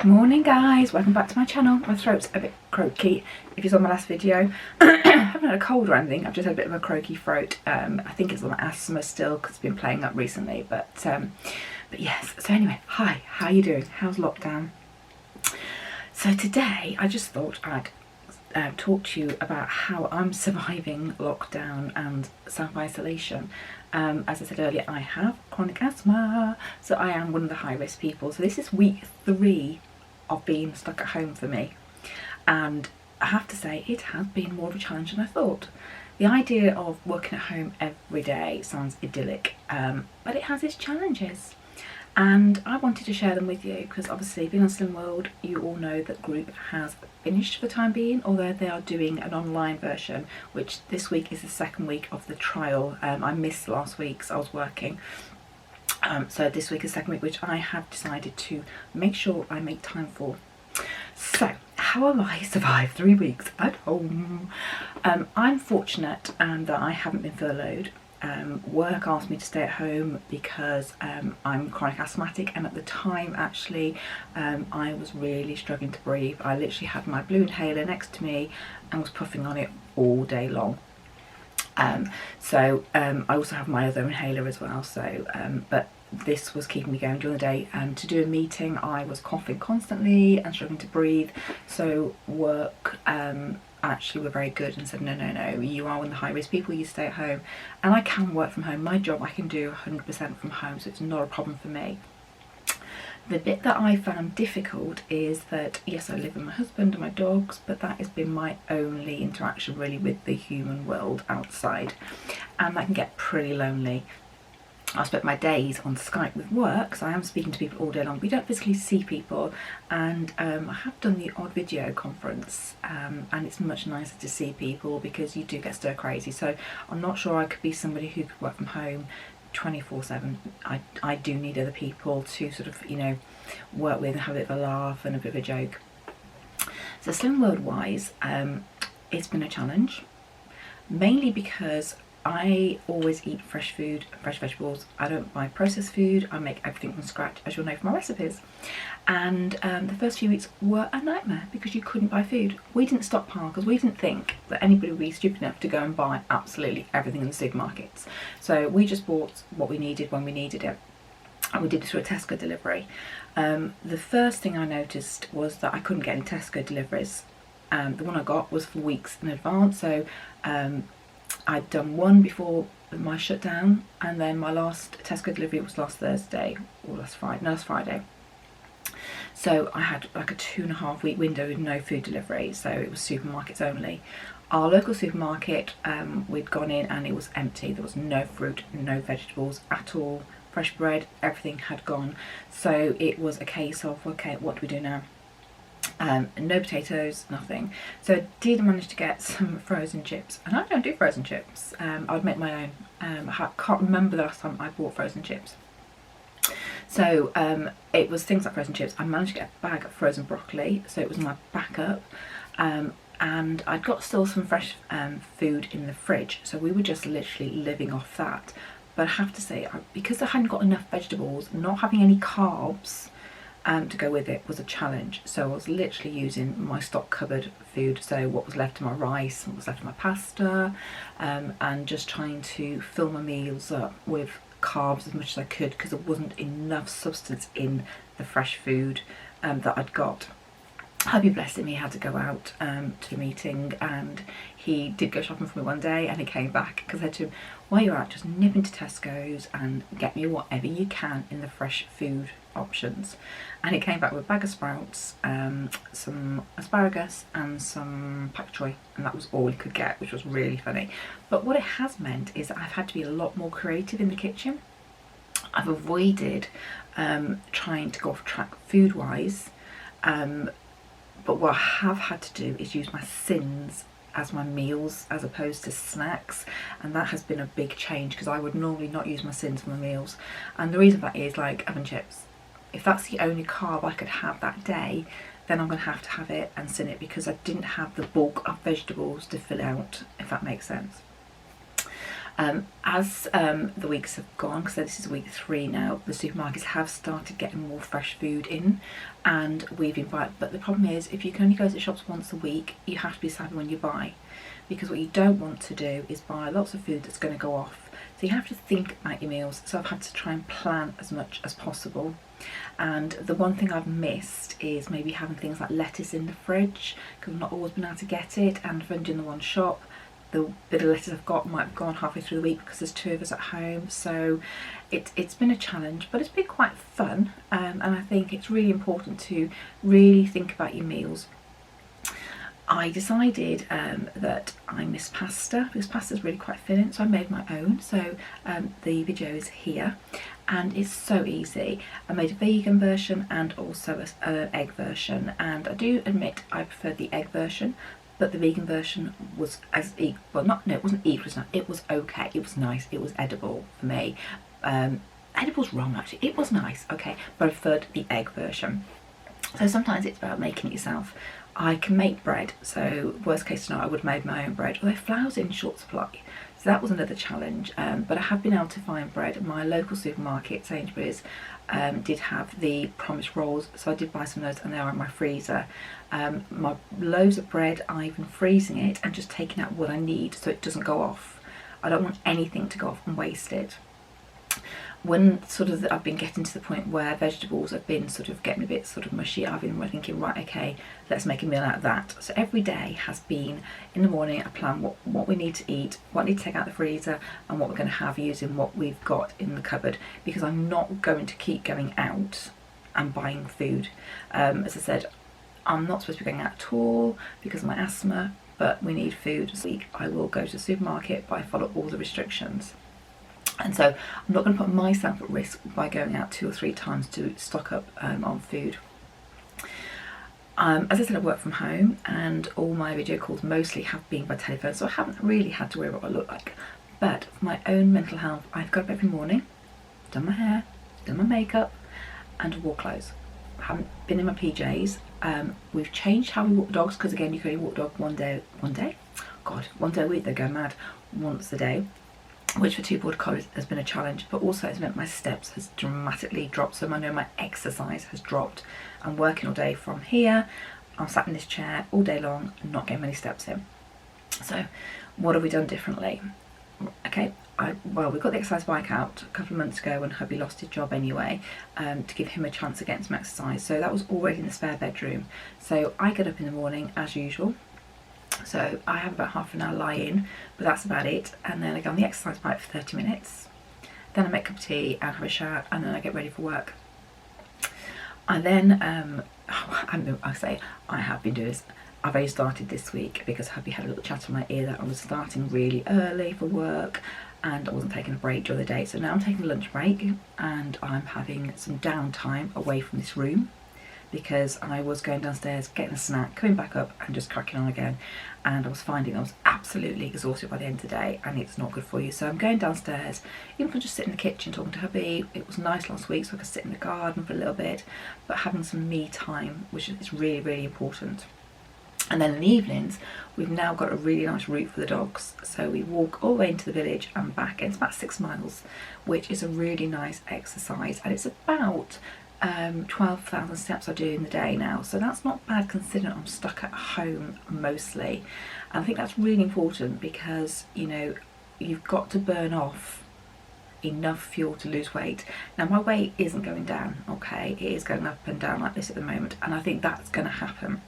Morning guys, welcome back to my channel. My throat's a bit croaky. If you saw my last video, I haven't had a cold or anything, I've just had a bit of a croaky throat. I think it's my asthma still because it's been playing up recently, but yes. So anyway, hi, how you doing? How's lockdown? So today I just thought I'd talk to you about how I'm surviving lockdown and self-isolation. As I said earlier, I have chronic asthma, so I am one of the high-risk people. So this is week 3 of being stuck at home for me, and I have to say it has been more of a challenge than I thought. The idea of working at home every day sounds idyllic, but it has its challenges, and I wanted to share them with you because obviously being on Slim World, you all know that group has finished for the time being, although they are doing an online version, which this week is the second week of the trial. I missed last week because I was working. So this week is the second week, which I have decided to make sure I make time for. So how have I survived 3 weeks at home? I'm fortunate that I haven't been furloughed. Work asked me to stay at home because I'm chronic asthmatic, and at the time actually I was really struggling to breathe. I literally had my blue inhaler next to me and was puffing on it all day long. I also have my other inhaler as well, so but this was keeping me going during the day. To do a meeting I was coughing constantly and struggling to breathe, so work actually were very good and said no, you are one of the high risk people, you stay at home. And I can work from home. My job I can do 100% from home, so it's not a problem for me. The bit that I found difficult is that yes, I live with my husband and my dogs, but that has been my only interaction really with the human world outside, and that can get pretty lonely. I spent my days on Skype with work, so I am speaking to people all day long. We don't physically see people, and I have done the odd video conference, and it's much nicer to see people because you do get stir crazy. So I'm not sure I could be somebody who could work from home 24/7. I do need other people to sort of, you know, work with and have a bit of a laugh and a bit of a joke. So Slim World wise, it's been a challenge, mainly because I always eat fresh food, fresh vegetables. I don't buy processed food. I make everything from scratch, as you'll know from my recipes. And the first few weeks were a nightmare because you couldn't buy food. We didn't stockpile because we didn't think that anybody would be stupid enough to go and buy absolutely everything in the supermarkets. So we just bought what we needed when we needed it. And we did it through a Tesco delivery. The first thing I noticed was that I couldn't get any Tesco deliveries. The one I got was for weeks in advance. So I'd done one before my shutdown, and then my last Tesco delivery was last Thursday, or last Friday. So I had like a 2.5 week window with no food delivery, so it was supermarkets only. Our local supermarket, we'd gone in and it was empty. There was no fruit, no vegetables at all, fresh bread, everything had gone. So it was a case of, okay, what do we do now? No potatoes, nothing. So I did manage to get some frozen chips, and I don't do frozen chips. I would make my own. I can't remember the last time I bought frozen chips. So it was things like frozen chips. I managed to get a bag of frozen broccoli, so it was my backup. And I'd got still some fresh food in the fridge, so we were just literally living off that. But I have to say, because I hadn't got enough vegetables, not having any carbs to go with it was a challenge. So I was literally using my stock cupboard food, so what was left of my rice, what was left of my pasta, and just trying to fill my meals up with carbs as much as I could, because there wasn't enough substance in the fresh food that I'd got. Hubby, bless him, he had to go out to a meeting, and he did go shopping for me one day, and he came back because I said to him, while you're out, just nip into Tesco's and get me whatever you can in the fresh food options. And he came back with a bag of sprouts, some asparagus and some pak choy, and that was all he could get, which was really funny. But what it has meant is that I've had to be a lot more creative in the kitchen. I've avoided trying to go off track food wise, but what I have had to do is use my sins as my meals as opposed to snacks, and that has been a big change because I would normally not use my sins for my meals. And the reason for that is, like oven chips, if that's the only carb I could have that day, then I'm going to have it and sin it, because I didn't have the bulk of vegetables to fill out, if that makes sense. As the weeks have gone, because this is week 3 now, the supermarkets have started getting more fresh food in, and we've invited, but the problem is if you can only go to the shops once a week, you have to be savvy when you buy, because what you don't want to do is buy lots of food that's going to go off. So you have to think about your meals. So I've had to try and plan as much as possible. And the one thing I've missed is maybe having things like lettuce in the fridge, because I've not always been able to get it, and if I'm doing the one shop, the bit of lettuce I've got might have gone halfway through the week because there's 2 of us at home. So it's been a challenge, but it's been quite fun, and I think it's really important to really think about your meals. I decided that I miss pasta, because pasta is really quite filling, so I made my own. So the video is here, and it's so easy. I made a vegan version and also an egg version, and I do admit I preferred the egg version, but the vegan version was as well, no, it wasn't equal, it was okay, it was nice, it was edible for me. Edible's wrong actually, it was nice, okay, but I preferred the egg version. So sometimes it's about making it yourself. I can make bread, so worst case scenario I would have made my own bread, although flour's in short supply, so that was another challenge. But I have been able to find bread. My local supermarket, Sainsbury's, did have the promise rolls, so I did buy some of those, and they are in my freezer. My loaves of bread, I've been freezing it and just taking out what I need so it doesn't go off. I don't want anything to go off and wasted. When sort of I've been getting to the point where vegetables have been sort of getting a bit sort of mushy, I've been thinking, right, okay, let's make a meal out of that. So every day has been, in the morning I plan what we need to eat, what I need to take out the freezer, and what we're going to have using what we've got in the cupboard, because I'm not going to keep going out and buying food. As I said, I'm not supposed to be going out at all because of my asthma, but we need food this week. I will go to the supermarket, but I follow all the restrictions. And so I'm not going to put myself at risk by going out 2 or 3 times to stock up on food. As I said, I work from home, and all my video calls mostly have been by telephone, so I haven't really had to worry what I look like. But for my own mental health, I've got up every morning, done my hair, done my makeup, and wore clothes. I haven't been in my PJs. We've changed how we walk the dogs, because again, you can only walk the dog one day a week, they go mad, once a day, which for 2 border collies has been a challenge, but also it's meant my steps has dramatically dropped, so I know my exercise has dropped. I'm working all day from here, I'm sat in this chair all day long, not getting many steps in. So what have we done differently? Okay, well, we got the exercise bike out a couple of months ago when hubby lost his job anyway, to give him a chance of getting some exercise, so that was already in the spare bedroom. So I get up in the morning as usual. So I have about half an hour lie in, but that's about it, and then I go on the exercise bike for 30 minutes, then I make a cup of tea and have a shower, and then I get ready for work. I then, I say I have been doing this, I've only started this week because hubby had a little chat in my ear that I was starting really early for work and I wasn't taking a break during the day, so now I'm taking a lunch break and I'm having some downtime away from this room, because I was going downstairs, getting a snack, coming back up and just cracking on again, and I was finding I was absolutely exhausted by the end of the day, and it's not good for you. So I'm going downstairs, even if I just sit in the kitchen talking to hubby. It was nice last week so I could sit in the garden for a little bit, but having some me time, which is really, really important. And then in the evenings, we've now got a really nice route for the dogs, so we walk all the way into the village and back, and it's about 6 miles, which is a really nice exercise, and it's about 12,000 steps I do in the day now, so that's not bad considering I'm stuck at home mostly. And I think that's really important, because you know, you've got to burn off enough fuel to lose weight. Now my weight isn't going down, okay, it is going up and down like this at the moment, and I think that's going to happen.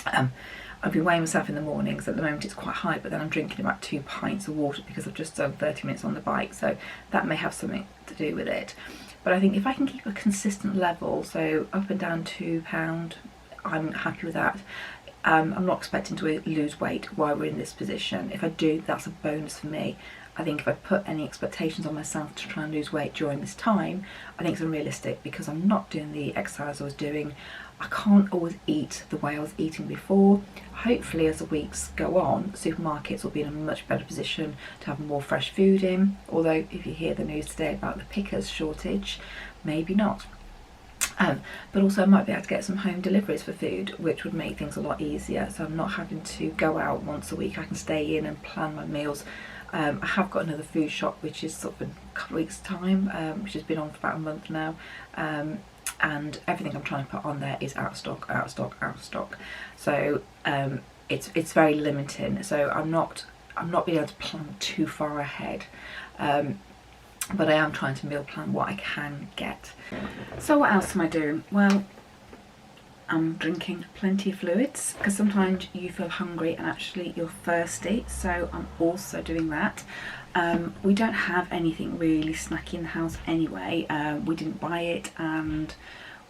I've been weighing myself in the mornings. At the moment it's quite high, but then I'm drinking about 2 pints of water because I've just done 30 minutes on the bike, so that may have something to do with it. But I think if I can keep a consistent level, so up and down 2 pound, I'm happy with that. I'm not expecting to lose weight while we're in this position. If I do, that's a bonus for me. I think if I put any expectations on myself to try and lose weight during this time, I think it's unrealistic, because I'm not doing the exercise I was doing. I can't always eat the way I was eating before. Hopefully as the weeks go on, supermarkets will be in a much better position to have more fresh food in, although if you hear the news today about the pickers shortage, maybe not. But also I might be able to get some home deliveries for food, which would make things a lot easier, so I'm not having to go out once a week. I can stay in and plan my meals I have got another food shop which is sort of in a couple of weeks time, which has been on for about a month now, and everything I'm trying to put on there is out of stock, out of stock, out of stock. So it's very limiting. So I'm not being able to plan too far ahead. But I am trying to meal plan what I can get. So what else am I doing? Well, I'm drinking plenty of fluids, because sometimes you feel hungry and actually you're thirsty, so I'm also doing that. We don't have anything really snacky in the house anyway. We didn't buy it and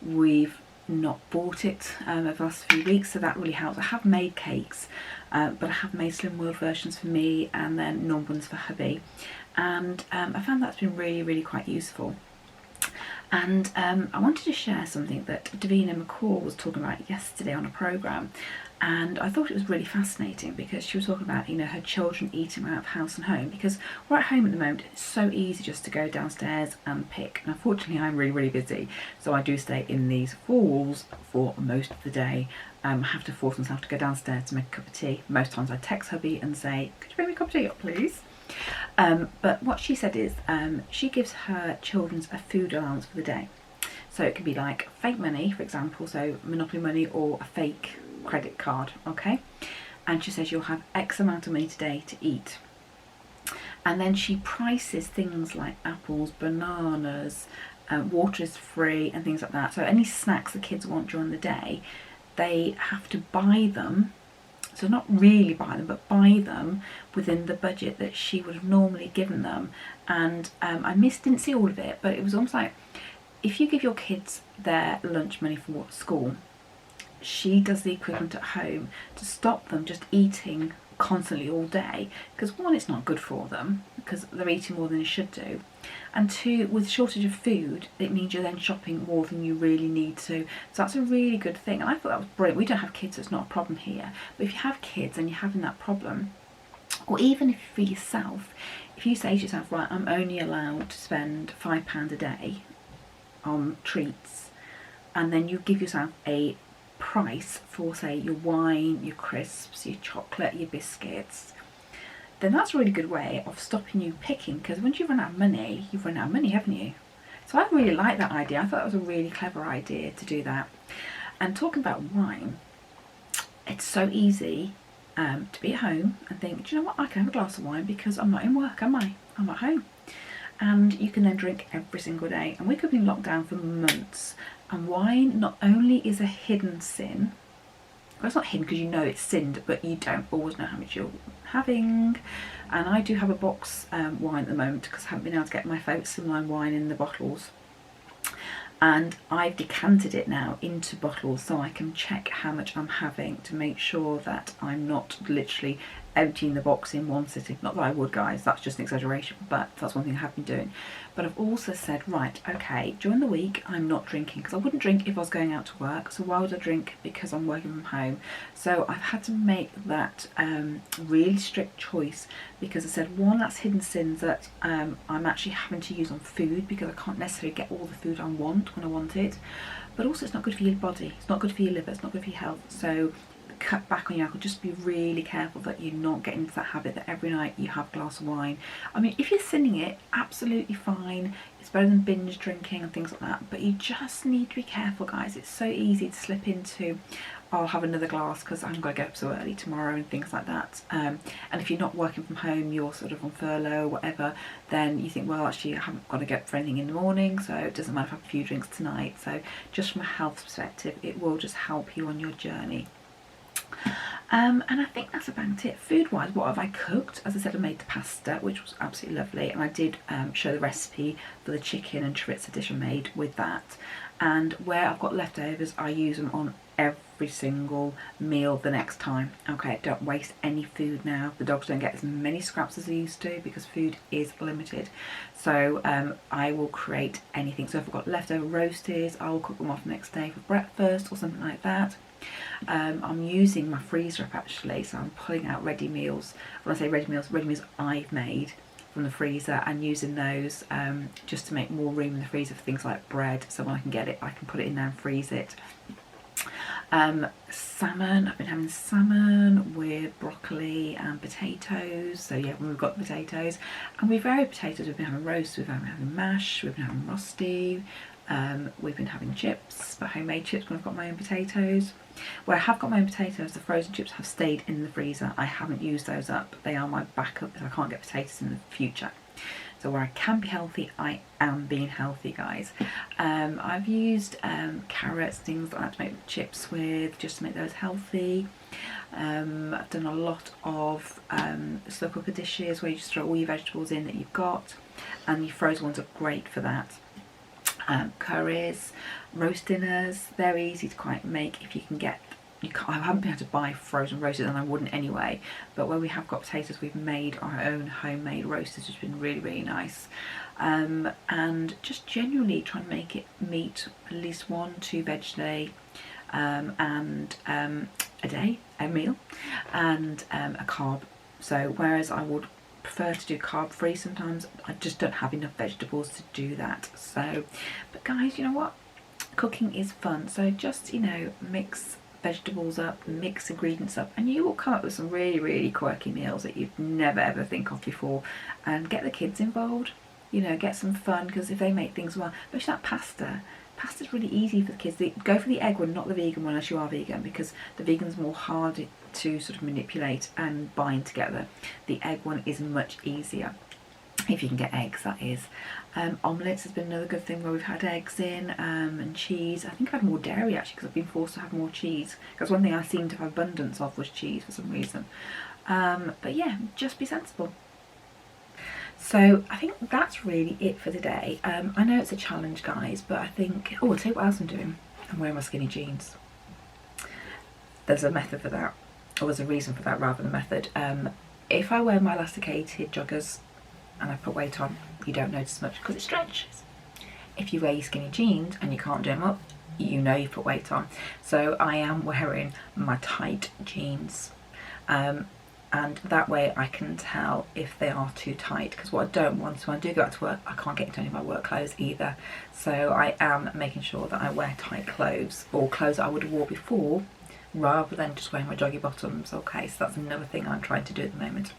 we've not bought it over the last few weeks, so that really helps. I have made cakes, but I have made slim world versions for me and then normal ones for hubby, and I found that's been really quite useful. And I wanted to share something that Davina McCall was talking about yesterday on a programme, and I thought it was really fascinating because she was talking about, you know, her children eating out of house and home, because we're at home at the moment. It's so easy just to go downstairs and pick, and unfortunately I'm really busy, so I do stay in these four walls for most of the day. I have to force myself to go downstairs to make a cup of tea. Most times I text hubby and say, could you bring me a cup of tea up please? But what she said is she gives her children a food allowance for the day. So it could be like fake money, for example, so Monopoly money or a fake credit card, okay? And she says you'll have X amount of money today to eat. And then she prices things like apples, bananas, water is free and things like that. So any snacks the kids want during the day, they have to buy them. So not really buy them, but buy them within the budget that she would have normally given them. And I didn't see all of it, but it was almost like, if you give your kids their lunch money for school, she does the equivalent at home to stop them just eating constantly all day, because one, it's not good for them because they're eating more than they should do, and two, with shortage of food, it means you're then shopping more than you really need to. So that's a really good thing, and I thought that was brilliant. We don't have kids, so it's not a problem here, but if you have kids and you're having that problem, or even if for yourself, if you say to yourself, right, I'm only allowed to spend £5 a day on treats, and then you give yourself a price for, say, your wine, your crisps, your chocolate, your biscuits, then that's a really good way of stopping you picking, because once you run out of money, you've run out of money, haven't you? So I really like that idea. I thought that was a really clever idea to do that. And talking about wine, it's so easy to be at home and think, do you know what, I can have a glass of wine because I'm not in work, am I? I'm at home. And you can then drink every single day. And we could be locked down for months. And wine not only is a hidden sin, well, it's not hidden because you know it's sinned, but you don't always know how much you're having. And I do have a box wine at the moment because I haven't been able to get my favourite slimline wine in the bottles. And I've decanted it now into bottles so I can check how much I'm having to make sure that I'm not literally emptying the box in one sitting. Not that I would, guys, that's just an exaggeration, but that's one thing I have been doing. But I've also said, right, okay, during the week I'm not drinking, because I wouldn't drink if I was going out to work, so why would I drink because I'm working from home? So I've had to make that really strict choice, because I said, one, that's hidden sins that I'm actually having to use on food, because I can't necessarily get all the food I want when I want it, but also it's not good for your body, it's not good for your liver, it's not good for your health. So cut back on your alcohol. Just be really careful that you're not getting into that habit that every night you have a glass of wine. I mean, if you're sinning it, absolutely fine. It's better than binge drinking and things like that, but you just need to be careful, guys. It's so easy to slip into, I'll have another glass because I'm going to get up so early tomorrow and things like that. And if you're not working from home, you're sort of on furlough or whatever, then you think, well, actually I haven't got to get up for anything in the morning, so it doesn't matter if I have a few drinks tonight. So just from a health perspective, it will just help you on your journey. And I think that's about it. Food wise, what have I cooked? As I said, I made the pasta, which was absolutely lovely, and I did show the recipe for the chicken and chorizo dish I made with that. And where I've got leftovers, I use them on every single meal the next time. Okay, don't waste any food now. The dogs don't get as many scraps as they used to because food is limited. So I will create anything. So if I've got leftover roasties, I will cook them off the next day for breakfast or something like that. I'm using my freezer up actually, so I'm pulling out ready meals. When I say ready meals I've made from the freezer, and using those just to make more room in the freezer for things like bread, so when I can get it I can put it in there and freeze it. Salmon, I've been having salmon with broccoli and potatoes. So yeah, when we've got the potatoes, and we've varied potatoes. We've been having roast, we've been having mash, we've been having rosti, we've been having chips, but homemade chips when I've got my own potatoes. Where I have got my own potatoes, the frozen chips have stayed in the freezer. I haven't used those up. They are my backup if I can't get potatoes in the future. So where I can be healthy, I am being healthy, guys. I've used carrots, things like that to make chips with, just to make those healthy. I've done a lot of slow cooker dishes where you just throw all your vegetables in that you've got, and your frozen ones are great for that. Curries, roast dinners, they're easy to quite make if you can get. I haven't been able to buy frozen roasted, and I wouldn't anyway, but where we have got potatoes, we've made our own homemade roasters, which has been really, really nice. And just genuinely try and make it meat at least 1-2 veg a day, and a meal, and a carb. So whereas I would prefer to do carb free, sometimes I just don't have enough vegetables to do that. So, but guys, you know what, cooking is fun, so just, you know, mix vegetables up, mix ingredients up, and you will come up with some really, really quirky meals that you'd never ever think of before. And get the kids involved, you know, get some fun, because if they make things well, especially that pasta's really easy for the kids. They go for the egg one, not the vegan one, unless you are vegan, because the vegan's more hard to sort of manipulate and bind together. The egg one is much easier, if you can get eggs, that is. Omelettes has been another good thing where we've had eggs in, and cheese. I think I've had more dairy actually, because I've been forced to have more cheese, because one thing I seem to have abundance of was cheese for some reason. But yeah, just be sensible. So I think that's really it for today. I know it's a challenge, guys, but I think, oh, I'll tell you what else I'm doing. I'm wearing my skinny jeans. There's a method for that, or there's a reason for that rather than a method. If I wear my elasticated joggers and I put weight on, you don't notice much because it stretches. If you wear your skinny jeans and you can't do them up, you know you've put weight on. So I am wearing my tight jeans, and that way I can tell if they are too tight, because what I don't want is when I do go back to work, I can't get into any of my work clothes either. So I am making sure that I wear tight clothes, or clothes that I would have worn before, rather than just wearing my joggy bottoms. Okay, so that's another thing I'm trying to do at the moment.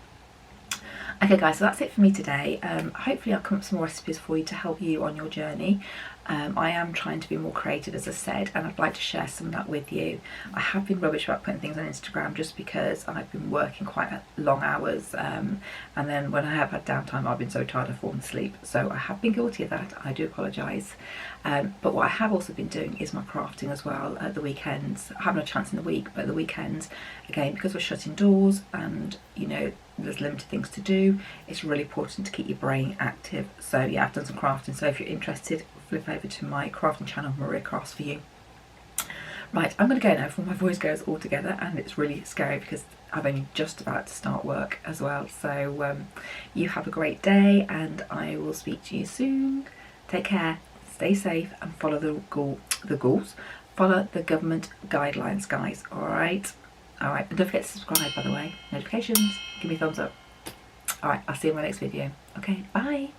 Okay guys, so that's it for me today. Hopefully I'll come up with some more recipes for you to help you on your journey. I am trying to be more creative, as I said, and I'd like to share some of that with you. I have been rubbish about putting things on Instagram just because I've been working quite long hours, and then when I have had downtime I've been so tired I've fallen asleep. So I have been guilty of that, I do apologise. But what I have also been doing is my crafting as well at the weekends. I haven't a chance in the week, but at the weekends, again, because we're shut indoors and, you know, there's limited things to do, it's really important to keep your brain active. So yeah, I've done some crafting, so if you're interested, flip over to my crafting channel, Maria Crafts for you. Right, I'm going to go now before my voice goes all together, and it's really scary because I've only just about to start work as well. So you have a great day, and I will speak to you soon. Take care, stay safe, and follow the rules. Follow the government guidelines, guys. Alright, and don't forget to subscribe, by the way. Notifications, give me a thumbs up. Alright, I'll see you in my next video. Okay, bye.